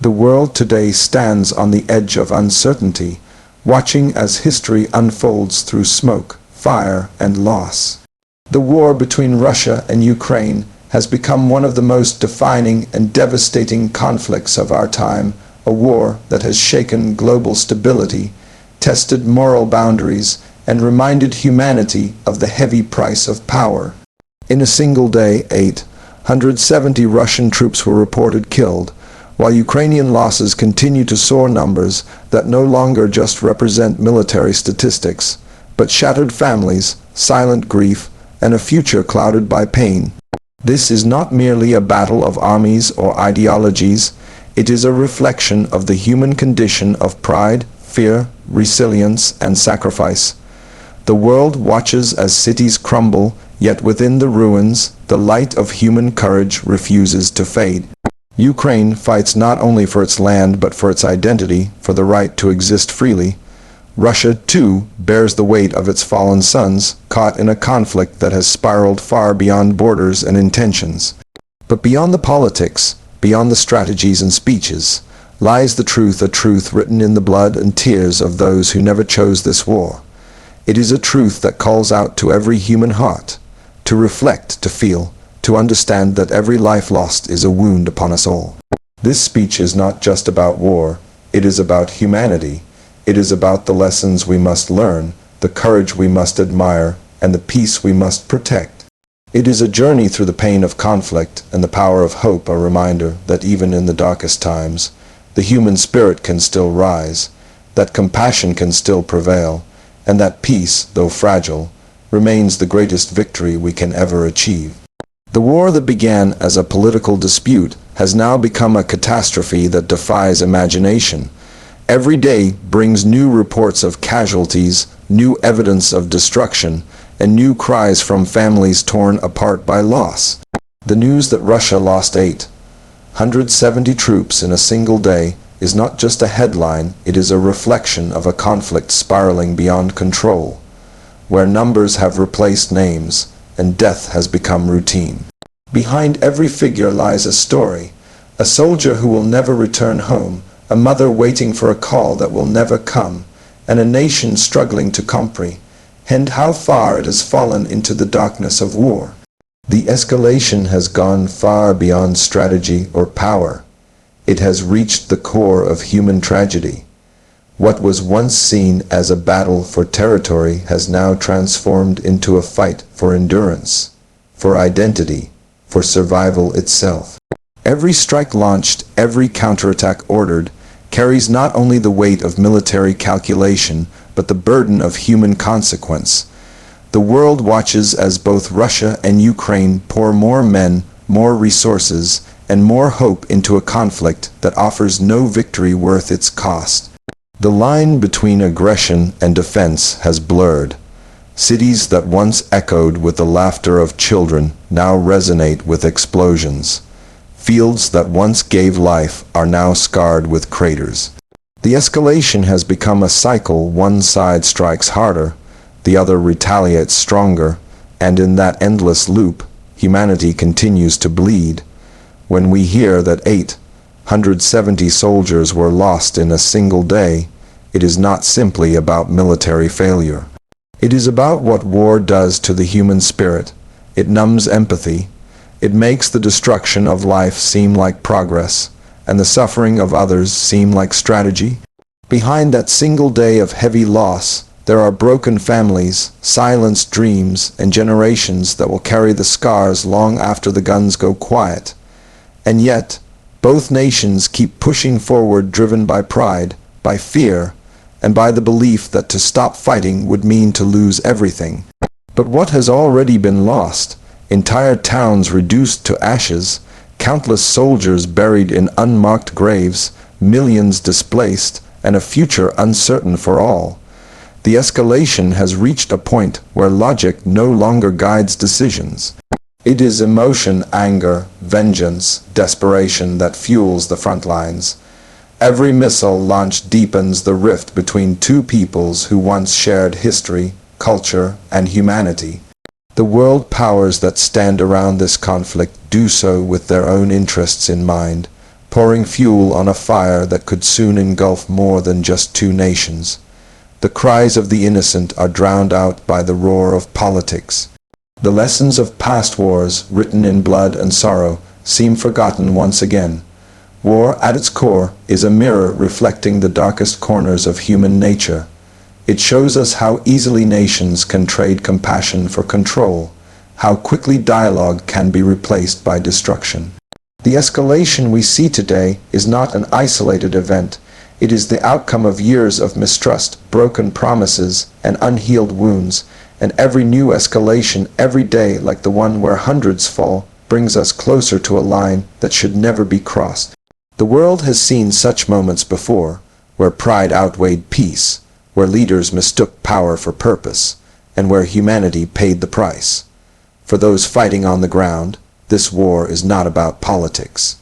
The world today stands on the edge of uncertainty, watching as history unfolds through smoke, fire, and loss. The war between Russia and Ukraine has become one of the most defining and devastating conflicts of our time, a war that has shaken global stability, tested moral boundaries, and reminded humanity of the heavy price of power. In a single day, 870 Russian troops were reported killed, while Ukrainian losses continue to soar, numbers that no longer just represent military statistics, but shattered families, silent grief, and a future clouded by pain. This is not merely a battle of armies or ideologies, it is a reflection of the human condition of pride, fear, resilience, and sacrifice. The world watches as cities crumble, yet within the ruins, the light of human courage refuses to fade. Ukraine fights not only for its land but for its identity, for the right to exist freely. Russia, too, bears the weight of its fallen sons, caught in a conflict that has spiraled far beyond borders and intentions. But beyond the politics, beyond the strategies and speeches, lies the truth, a truth written in the blood and tears of those who never chose this war. It is a truth that calls out to every human heart, to reflect, to feel, to understand that every life lost is a wound upon us all. This speech is not just about war, it is about humanity. It is about the lessons we must learn, the courage we must admire, and the peace we must protect. It is a journey through the pain of conflict and the power of hope, a reminder that even in the darkest times, the human spirit can still rise, that compassion can still prevail, and that peace, though fragile, remains the greatest victory we can ever achieve. The war that began as a political dispute has now become a catastrophe that defies imagination. Every day brings new reports of casualties, new evidence of destruction, and new cries from families torn apart by loss. The news that Russia lost 870 troops in a single day is not just a headline, it is a reflection of a conflict spiraling beyond control, where numbers have replaced names and death has become routine. Behind every figure lies a story, a soldier who will never return home, a mother waiting for a call that will never come, and a nation struggling to comprehend how far it has fallen into the darkness of war. The escalation has gone far beyond strategy or power. It has reached the core of human tragedy. What was once seen as a battle for territory has now transformed into a fight for endurance, for identity, for survival itself. Every strike launched, every counterattack ordered, carries not only the weight of military calculation, but the burden of human consequence. The world watches as both Russia and Ukraine pour more men, more resources, and more hope into a conflict that offers no victory worth its cost. The line between aggression and defense has blurred. Cities that once echoed with the laughter of children now resonate with explosions. Fields that once gave life are now scarred with craters. The escalation has become a cycle. One side strikes harder, the other retaliates stronger, and in that endless loop, humanity continues to bleed. When we hear that 870 soldiers were lost in a single day, it is not simply about military failure. It is about what war does to the human spirit. It numbs empathy. It makes the destruction of life seem like progress, and the suffering of others seem like strategy. Behind that single day of heavy loss, there are broken families, silenced dreams, and generations that will carry the scars long after the guns go quiet. And yet, both nations keep pushing forward, driven by pride, by fear, and by the belief that to stop fighting would mean to lose everything. But what has already been lost? Entire towns reduced to ashes, countless soldiers buried in unmarked graves, millions displaced, and a future uncertain for all. The escalation has reached a point where logic no longer guides decisions. It is emotion, anger, vengeance, desperation that fuels the front lines. Every missile launched deepens the rift between two peoples who once shared history, culture, and humanity. The world powers that stand around this conflict do so with their own interests in mind, pouring fuel on a fire that could soon engulf more than just two nations. The cries of the innocent are drowned out by the roar of politics. The lessons of past wars, written in blood and sorrow, seem forgotten once again. War, at its core, is a mirror reflecting the darkest corners of human nature. It shows us how easily nations can trade compassion for control, how quickly dialogue can be replaced by destruction. The escalation we see today is not an isolated event. It is the outcome of years of mistrust, broken promises, and unhealed wounds, and every new escalation, every day like the one where hundreds fall, brings us closer to a line that should never be crossed. The world has seen such moments before, where pride outweighed peace, where leaders mistook power for purpose, and where humanity paid the price. For those fighting on the ground, this war is not about politics.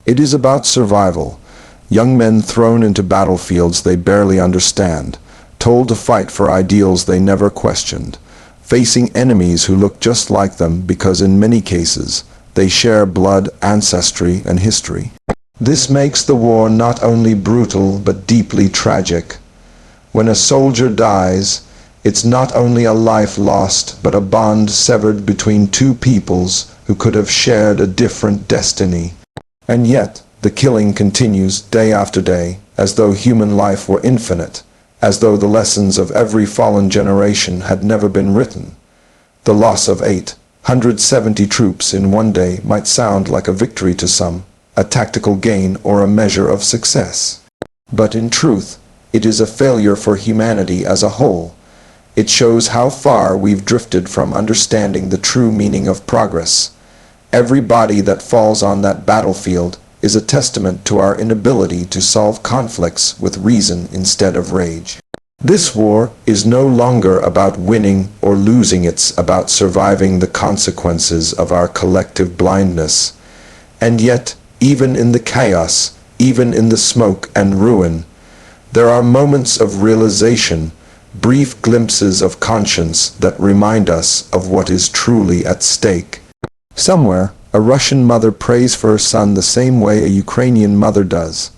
It is about survival. Young men thrown into battlefields they barely understand, told to fight for ideals they never questioned, facing enemies who look just like them because in many cases they share blood, ancestry, and history. This makes the war not only brutal but deeply tragic. When a soldier dies, it's not only a life lost but a bond severed between two peoples who could have shared a different destiny. And yet, the killing continues day after day, as though human life were infinite, as though the lessons of every fallen generation had never been written. The loss of 870 troops in one day might sound like a victory to some, a tactical gain or a measure of success. But in truth, it is a failure for humanity as a whole. It shows how far we've drifted from understanding the true meaning of progress. Every body that falls on that battlefield is a testament to our inability to solve conflicts with reason instead of rage. This war is no longer about winning or losing, it's about surviving the consequences of our collective blindness. And yet, even in the chaos, even in the smoke and ruin, there are moments of realization, brief glimpses of conscience that remind us of what is truly at stake. Somewhere, a Russian mother prays for her son the same way a Ukrainian mother does.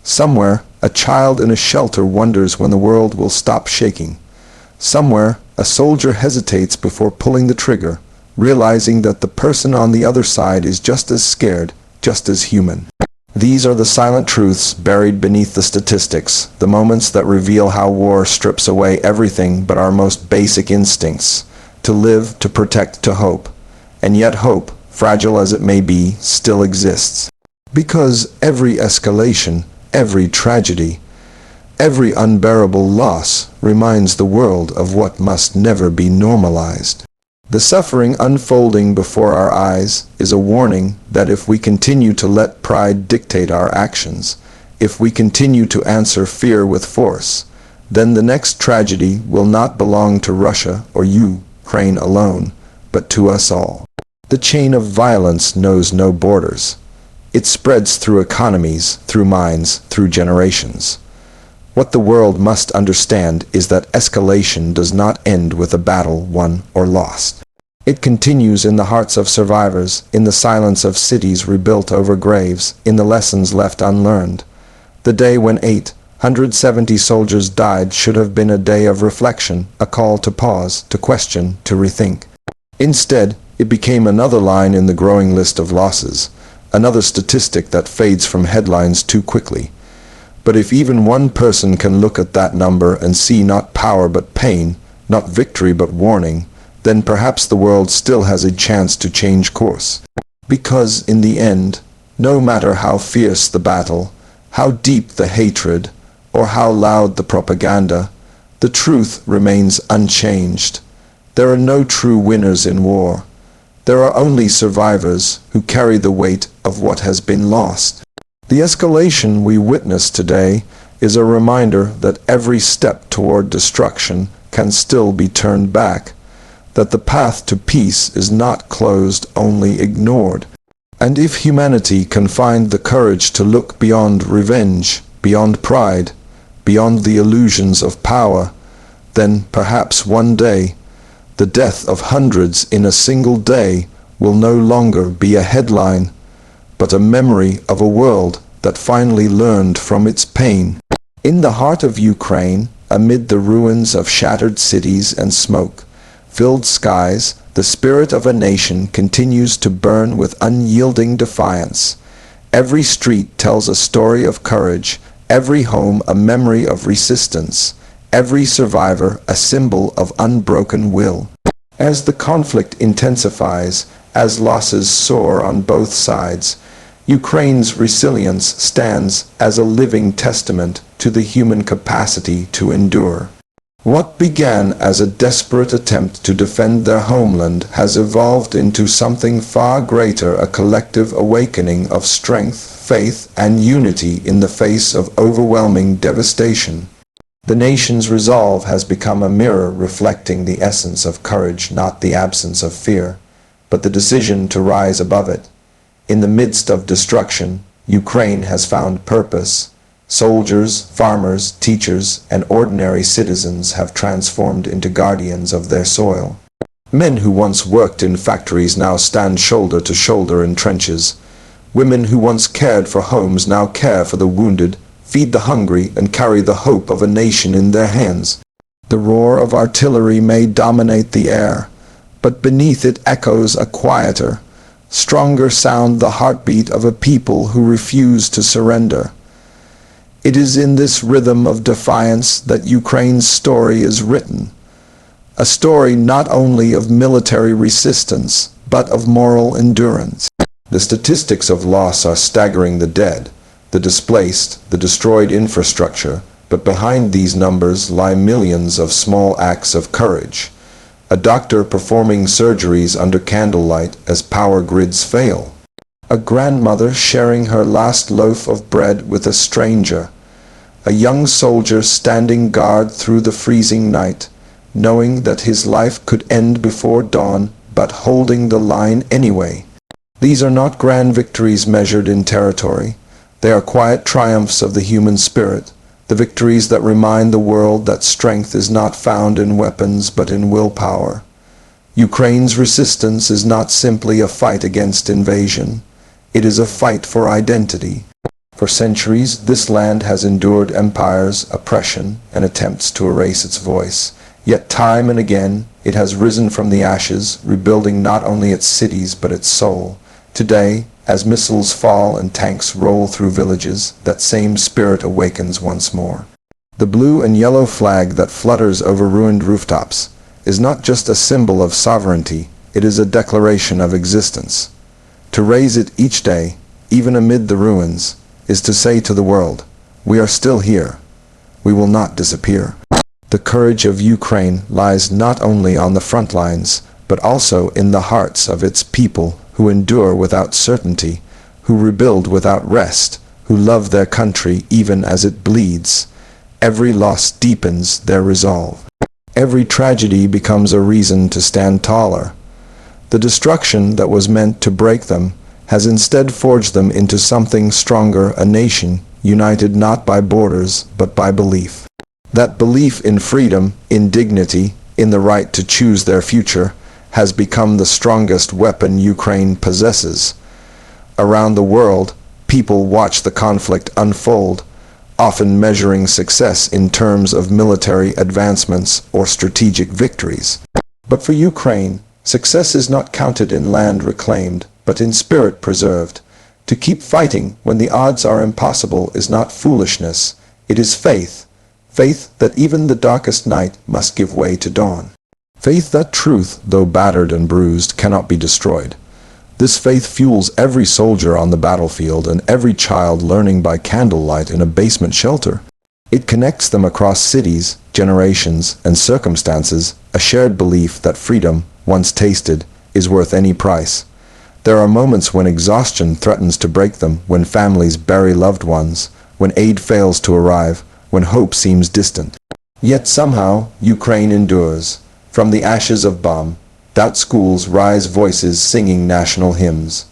Somewhere, a child in a shelter wonders when the world will stop shaking. Somewhere, a soldier hesitates before pulling the trigger, realizing that the person on the other side is just as scared, just as human. These are the silent truths buried beneath the statistics, the moments that reveal how war strips away everything but our most basic instincts, to live, to protect, to hope. And yet hope, fragile as it may be, still exists. Because every escalation, every tragedy, every unbearable loss reminds the world of what must never be normalized. The suffering unfolding before our eyes is a warning that if we continue to let pride dictate our actions, if we continue to answer fear with force, then the next tragedy will not belong to Russia or Ukraine alone, but to us all. The chain of violence knows no borders. It spreads through economies, through minds, through generations. What the world must understand is that escalation does not end with a battle won or lost. It continues in the hearts of survivors, in the silence of cities rebuilt over graves, in the lessons left unlearned. The day when 870 soldiers died should have been a day of reflection, a call to pause, to question, to rethink. Instead, it became another line in the growing list of losses, another statistic that fades from headlines too quickly. But if even one person can look at that number and see not power but pain, not victory but warning, then perhaps the world still has a chance to change course. Because in the end, no matter how fierce the battle, how deep the hatred, or how loud the propaganda, the truth remains unchanged. There are no true winners in war. There are only survivors who carry the weight of what has been lost. The escalation we witness today is a reminder that every step toward destruction can still be turned back, that the path to peace is not closed, only ignored. And if humanity can find the courage to look beyond revenge, beyond pride, beyond the illusions of power, then perhaps one day, the death of hundreds in a single day will no longer be a headline, but a memory of a world that finally learned from its pain. In the heart of Ukraine, amid the ruins of shattered cities and smoke-filled skies, the spirit of a nation continues to burn with unyielding defiance. Every street tells a story of courage, every home a memory of resistance, every survivor a symbol of unbroken will. As the conflict intensifies, as losses soar on both sides, Ukraine's resilience stands as a living testament to the human capacity to endure. What began as a desperate attempt to defend their homeland has evolved into something far greater, a collective awakening of strength, faith, and unity in the face of overwhelming devastation. The nation's resolve has become a mirror reflecting the essence of courage, not the absence of fear, but the decision to rise above it. In the midst of destruction, Ukraine has found purpose. Soldiers, farmers, teachers, and ordinary citizens have transformed into guardians of their soil. Men who once worked in factories now stand shoulder to shoulder in trenches. Women who once cared for homes now care for the wounded, feed the hungry, and carry the hope of a nation in their hands. The roar of artillery may dominate the air, but beneath it echoes a quieter, stronger sound, the heartbeat of a people who refuse to surrender. It is in this rhythm of defiance that Ukraine's story is written. A story not only of military resistance, but of moral endurance. The statistics of loss are staggering: the dead, the displaced, the destroyed infrastructure, but behind these numbers lie millions of small acts of courage. A doctor performing surgeries under candlelight as power grids fail. A grandmother sharing her last loaf of bread with a stranger. A young soldier standing guard through the freezing night, knowing that his life could end before dawn, but holding the line anyway. These are not grand victories measured in territory. They are quiet triumphs of the human spirit, the victories that remind the world that strength is not found in weapons but in willpower. Ukraine's resistance is not simply a fight against invasion. It is a fight for identity. For centuries, this land has endured empires, oppression, and attempts to erase its voice. Yet time and again, it has risen from the ashes, rebuilding not only its cities but its soul. Today, as missiles fall and tanks roll through villages, that same spirit awakens once more. The blue and yellow flag that flutters over ruined rooftops is not just a symbol of sovereignty, it is a declaration of existence. To raise it each day, even amid the ruins, is to say to the world, we are still here. We will not disappear. The courage of Ukraine lies not only on the front lines, but also in the hearts of its people who endure without certainty, who rebuild without rest, who love their country even as it bleeds. Every loss deepens their resolve. Every tragedy becomes a reason to stand taller. The destruction that was meant to break them has instead forged them into something stronger, a nation united not by borders but by belief. That belief in freedom, in dignity, in the right to choose their future, has become the strongest weapon Ukraine possesses. Around the world, people watch the conflict unfold, often measuring success in terms of military advancements or strategic victories. But for Ukraine, success is not counted in land reclaimed, but in spirit preserved. To keep fighting when the odds are impossible is not foolishness, it is faith. Faith that even the darkest night must give way to dawn. Faith that truth, though battered and bruised, cannot be destroyed. This faith fuels every soldier on the battlefield and every child learning by candlelight in a basement shelter. It connects them across cities, generations, and circumstances, a shared belief that freedom, once tasted, is worth any price. There are moments when exhaustion threatens to break them, when families bury loved ones, when aid fails to arrive, when hope seems distant. Yet somehow, Ukraine endures. From the ashes of bombed-out schools rise voices singing national hymns.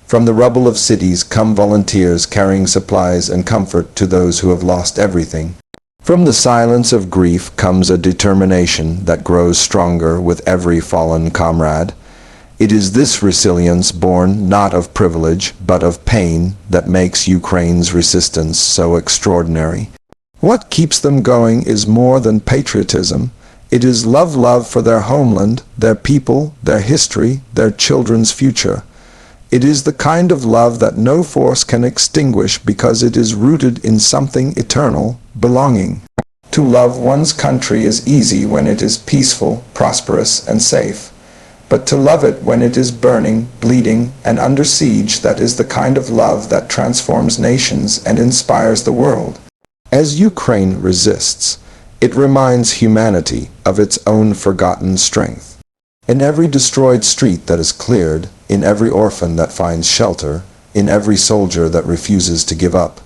From the rubble of cities come volunteers carrying supplies and comfort to those who have lost everything. From the silence of grief comes a determination that grows stronger with every fallen comrade. It is this resilience, born not of privilege but of pain, that makes Ukraine's resistance so extraordinary. What keeps them going is more than patriotism. It is love for their homeland, their people, their history, their children's future. It is the kind of love that no force can extinguish because it is rooted in something eternal, belonging. To love one's country is easy when it is peaceful, prosperous, and safe. But to love it when it is burning, bleeding, and under siege, that is the kind of love that transforms nations and inspires the world. As Ukraine resists, it reminds humanity of its own forgotten strength. In every destroyed street that is cleared, in every orphan that finds shelter, in every soldier that refuses to give up,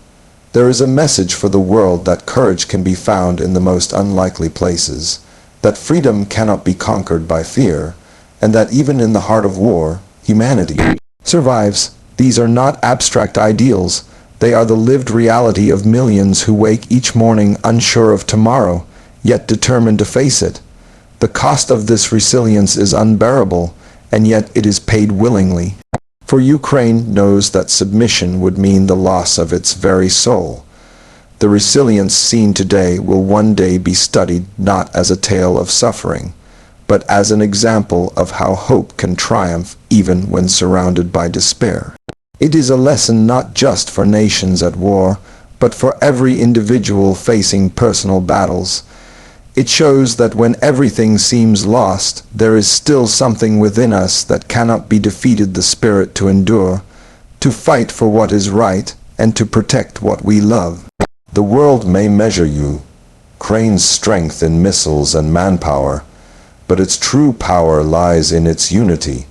there is a message for the world that courage can be found in the most unlikely places, that freedom cannot be conquered by fear, and that even in the heart of war, humanity survives. These are not abstract ideals. They are the lived reality of millions who wake each morning unsure of tomorrow, yet determined to face it. The cost of this resilience is unbearable, and yet it is paid willingly. For Ukraine knows that submission would mean the loss of its very soul. The resilience seen today will one day be studied not as a tale of suffering, but as an example of how hope can triumph even when surrounded by despair. It is a lesson not just for nations at war, but for every individual facing personal battles. It shows that when everything seems lost, there is still something within us that cannot be defeated: the spirit to endure, to fight for what is right, and to protect what we love. The world may measure Ukraine's strength in missiles and manpower, but its true power lies in its unity.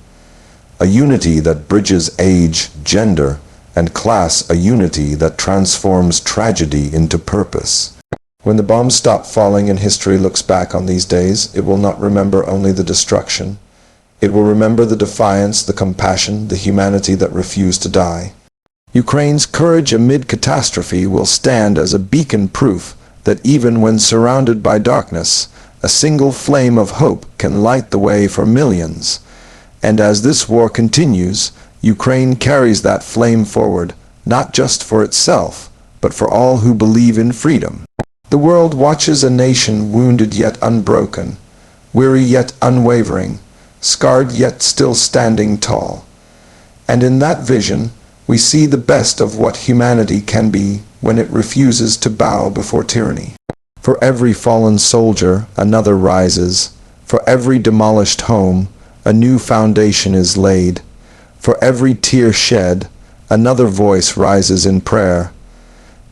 A unity that bridges age, gender, and class, a unity that transforms tragedy into purpose. When the bombs stop falling and history looks back on these days, it will not remember only the destruction. It will remember the defiance, the compassion, the humanity that refused to die. Ukraine's courage amid catastrophe will stand as a beacon, proof that even when surrounded by darkness, a single flame of hope can light the way for millions. And as this war continues, Ukraine carries that flame forward, not just for itself, but for all who believe in freedom. The world watches a nation wounded yet unbroken, weary yet unwavering, scarred yet still standing tall. And in that vision, we see the best of what humanity can be when it refuses to bow before tyranny. For every fallen soldier, another rises. For every demolished home, a new foundation is laid. For every tear shed, another voice rises in prayer.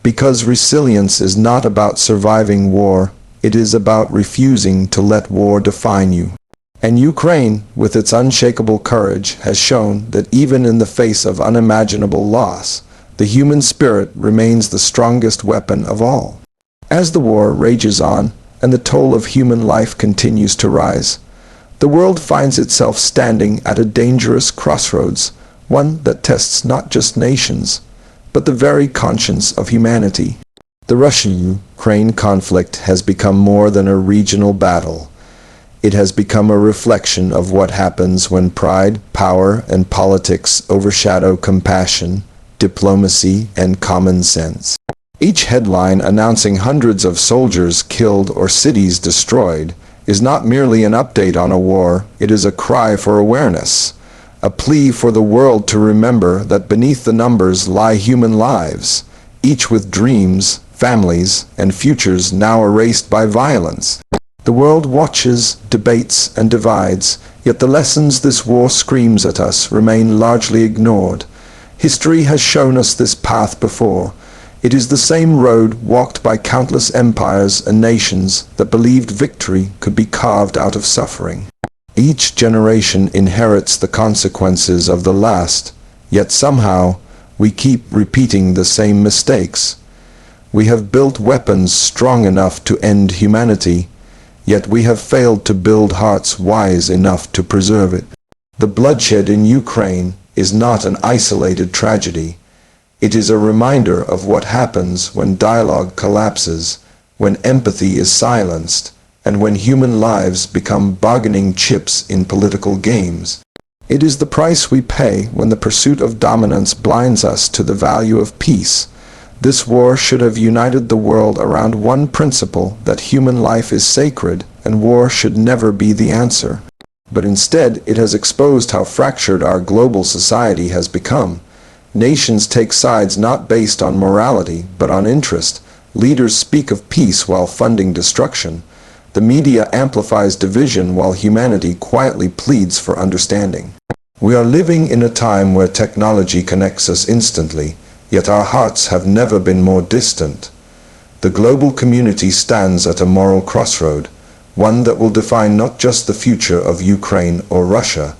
Because resilience is not about surviving war, it is about refusing to let war define you. And Ukraine, with its unshakable courage, has shown that even in the face of unimaginable loss, the human spirit remains the strongest weapon of all. As the war rages on, and the toll of human life continues to rise, the world finds itself standing at a dangerous crossroads, one that tests not just nations, but the very conscience of humanity. The Russia-Ukraine conflict has become more than a regional battle. It has become a reflection of what happens when pride, power, and politics overshadow compassion, diplomacy, and common sense. Each headline announcing hundreds of soldiers killed or cities destroyed is not merely an update on a war, it is a cry for awareness. A plea for the world to remember that beneath the numbers lie human lives, each with dreams, families, and futures now erased by violence. The world watches, debates, and divides, yet the lessons this war screams at us remain largely ignored. History has shown us this path before. It is the same road walked by countless empires and nations that believed victory could be carved out of suffering. Each generation inherits the consequences of the last, yet somehow we keep repeating the same mistakes. We have built weapons strong enough to end humanity, yet we have failed to build hearts wise enough to preserve it. The bloodshed in Ukraine is not an isolated tragedy. It is a reminder of what happens when dialogue collapses, when empathy is silenced, and when human lives become bargaining chips in political games. It is the price we pay when the pursuit of dominance blinds us to the value of peace. This war should have united the world around one principle, that human life is sacred and war should never be the answer. But instead, it has exposed how fractured our global society has become. Nations take sides not based on morality, but on interest. Leaders speak of peace while funding destruction. The media amplifies division while humanity quietly pleads for understanding. We are living in a time where technology connects us instantly, yet our hearts have never been more distant. The global community stands at a moral crossroad, one that will define not just the future of Ukraine or Russia,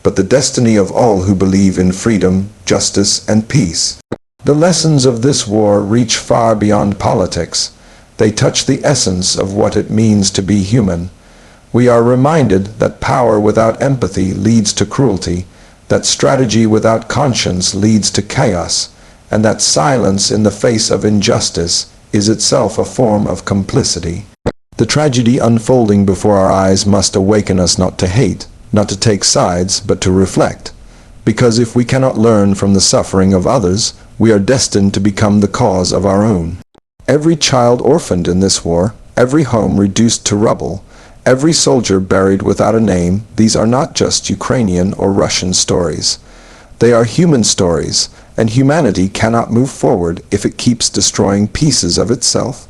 but the destiny of all who believe in freedom, justice, and peace. The lessons of this war reach far beyond politics. They touch the essence of what it means to be human. We are reminded that power without empathy leads to cruelty, that strategy without conscience leads to chaos, and that silence in the face of injustice is itself a form of complicity. The tragedy unfolding before our eyes must awaken us not to hate, not to take sides, but to reflect. Because if we cannot learn from the suffering of others, we are destined to become the cause of our own. Every child orphaned in this war, every home reduced to rubble, every soldier buried without a name, these are not just Ukrainian or Russian stories. They are human stories, and humanity cannot move forward if it keeps destroying pieces of itself.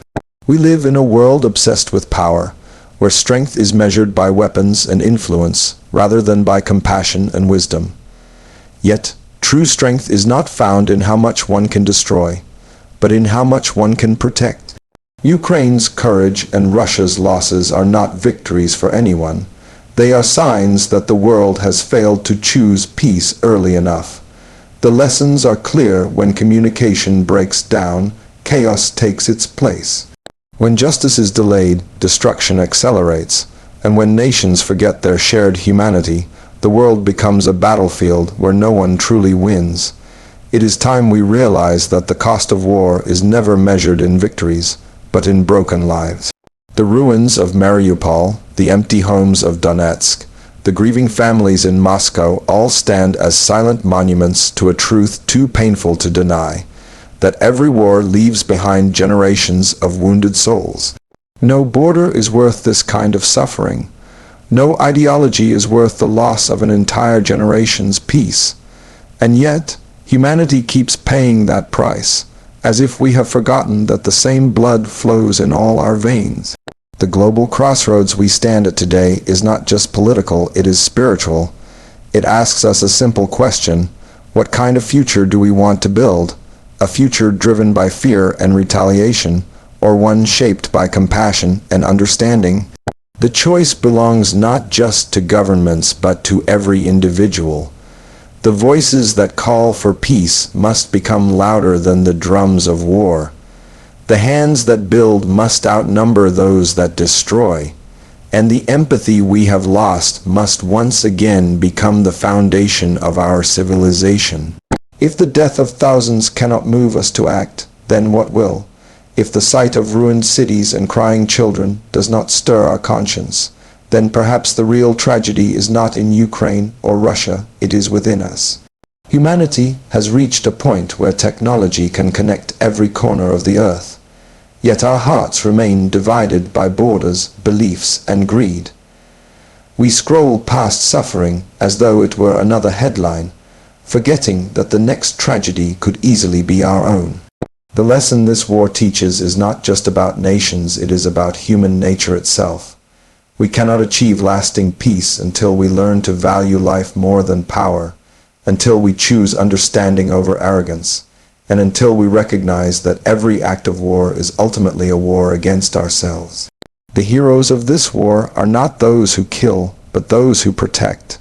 We live in a world obsessed with power, where strength is measured by weapons and influence, rather than by compassion and wisdom. Yet, true strength is not found in how much one can destroy, but in how much one can protect. Ukraine's courage and Russia's losses are not victories for anyone. They are signs that the world has failed to choose peace early enough. The lessons are clear: when communication breaks down, chaos takes its place. When justice is delayed, destruction accelerates. And when nations forget their shared humanity, the world becomes a battlefield where no one truly wins. It is time we realize that the cost of war is never measured in victories, but in broken lives. The ruins of Mariupol, the empty homes of Donetsk, the grieving families in Moscow all stand as silent monuments to a truth too painful to deny, that every war leaves behind generations of wounded souls. No border is worth this kind of suffering. No ideology is worth the loss of an entire generation's peace. And yet, humanity keeps paying that price, as if we have forgotten that the same blood flows in all our veins. The global crossroads we stand at today is not just political, it is spiritual. It asks us a simple question: what kind of future do we want to build? A future driven by fear and retaliation, or one shaped by compassion and understanding? The choice belongs not just to governments but to every individual. The voices that call for peace must become louder than the drums of war. The hands that build must outnumber those that destroy. And the empathy we have lost must once again become the foundation of our civilization. If the death of thousands cannot move us to act, then what will? If the sight of ruined cities and crying children does not stir our conscience, then perhaps the real tragedy is not in Ukraine or Russia, it is within us. Humanity has reached a point where technology can connect every corner of the earth. Yet our hearts remain divided by borders, beliefs, and greed. We scroll past suffering as though it were another headline, forgetting that the next tragedy could easily be our own. The lesson this war teaches is not just about nations, it is about human nature itself. We cannot achieve lasting peace until we learn to value life more than power, until we choose understanding over arrogance, and until we recognize that every act of war is ultimately a war against ourselves. The heroes of this war are not those who kill, but those who protect.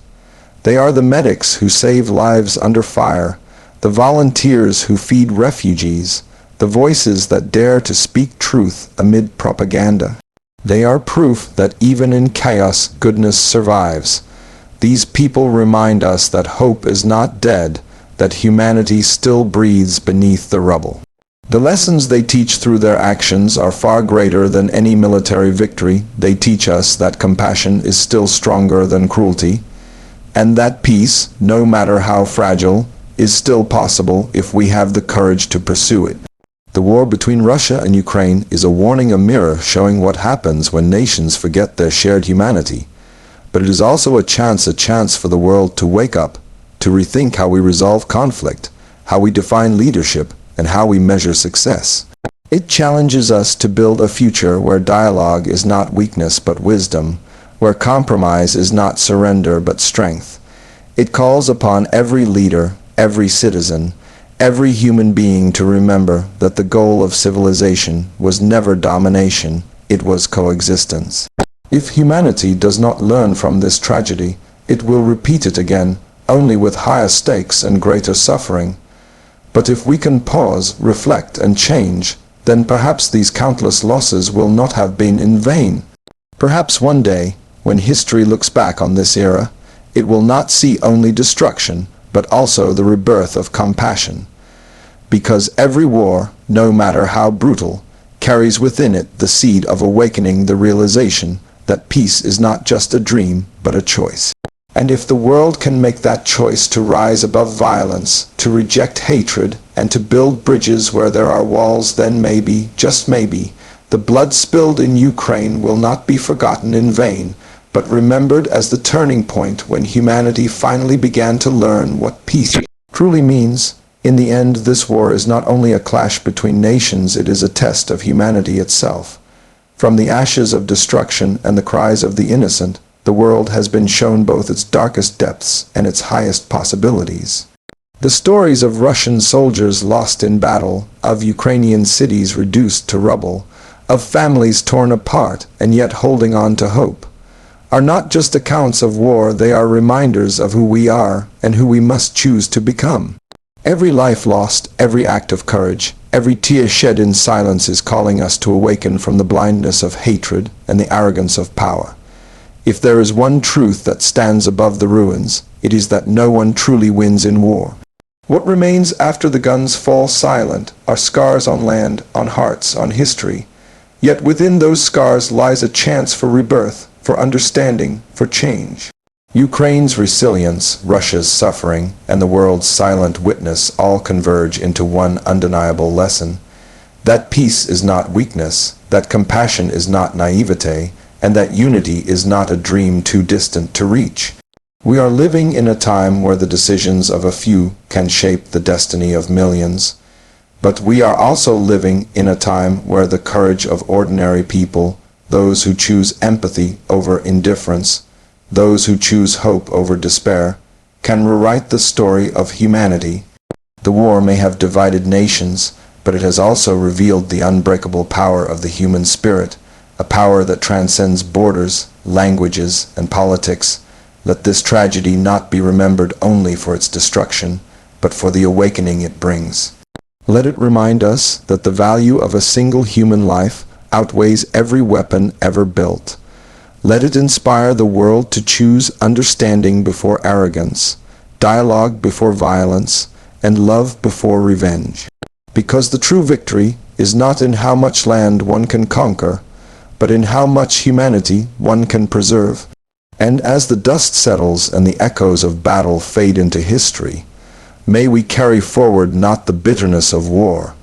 They are the medics who save lives under fire, the volunteers who feed refugees, the voices that dare to speak truth amid propaganda. They are proof that even in chaos, goodness survives. These people remind us that hope is not dead, that humanity still breathes beneath the rubble. The lessons they teach through their actions are far greater than any military victory. They teach us that compassion is still stronger than cruelty, And that peace, no matter how fragile, is still possible if we have the courage to pursue it. The war between Russia and Ukraine is a warning, a mirror showing what happens when nations forget their shared humanity. But it is also a chance for the world to wake up, to rethink how we resolve conflict, how we define leadership, and how we measure success. It challenges us to build a future where dialogue is not weakness but wisdom, where compromise is not surrender but strength. It calls upon every leader, every citizen, every human being to remember that the goal of civilization was never domination, it was coexistence. If humanity does not learn from this tragedy, it will repeat it again, only with higher stakes and greater suffering. But if we can pause, reflect, and change, then perhaps these countless losses will not have been in vain. Perhaps one day, when history looks back on this era, it will not see only destruction, but also the rebirth of compassion. Because every war, no matter how brutal, carries within it the seed of awakening the realization that peace is not just a dream, but a choice. And if the world can make that choice to rise above violence, to reject hatred, and to build bridges where there are walls, then maybe, just maybe, the blood spilled in Ukraine will not be forgotten in vain, but remembered as the turning point when humanity finally began to learn what peace truly means. In the end, this war is not only a clash between nations, it is a test of humanity itself. From the ashes of destruction and the cries of the innocent, the world has been shown both its darkest depths and its highest possibilities. The stories of Russian soldiers lost in battle, of Ukrainian cities reduced to rubble, of families torn apart and yet holding on to hope, are not just accounts of war, they are reminders of who we are and who we must choose to become. Every life lost, every act of courage, every tear shed in silence is calling us to awaken from the blindness of hatred and the arrogance of power. If there is one truth that stands above the ruins, it is that no one truly wins in war. What remains after the guns fall silent are scars on land, on hearts, on history. Yet within those scars lies a chance for rebirth, for understanding, for change. Ukraine's resilience, Russia's suffering, and the world's silent witness all converge into one undeniable lesson. That peace is not weakness, that compassion is not naivete, and that unity is not a dream too distant to reach. We are living in a time where the decisions of a few can shape the destiny of millions. But we are also living in a time where the courage of ordinary people, those who choose empathy over indifference, those who choose hope over despair, can rewrite the story of humanity. The war may have divided nations, but it has also revealed the unbreakable power of the human spirit, a power that transcends borders, languages, and politics. Let this tragedy not be remembered only for its destruction, but for the awakening it brings. Let it remind us that the value of a single human life outweighs every weapon ever built. Let it inspire the world to choose understanding before arrogance, dialogue before violence, and love before revenge. Because the true victory is not in how much land one can conquer, but in how much humanity one can preserve. And as the dust settles and the echoes of battle fade into history, may we carry forward not the bitterness of war,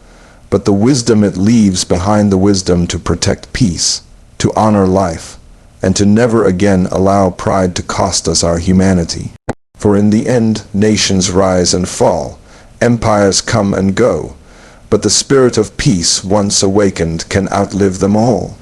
but the wisdom it leaves behind, the wisdom to protect peace, to honor life, and to never again allow pride to cost us our humanity. For in the end, nations rise and fall, empires come and go, but the spirit of peace, once awakened, can outlive them all.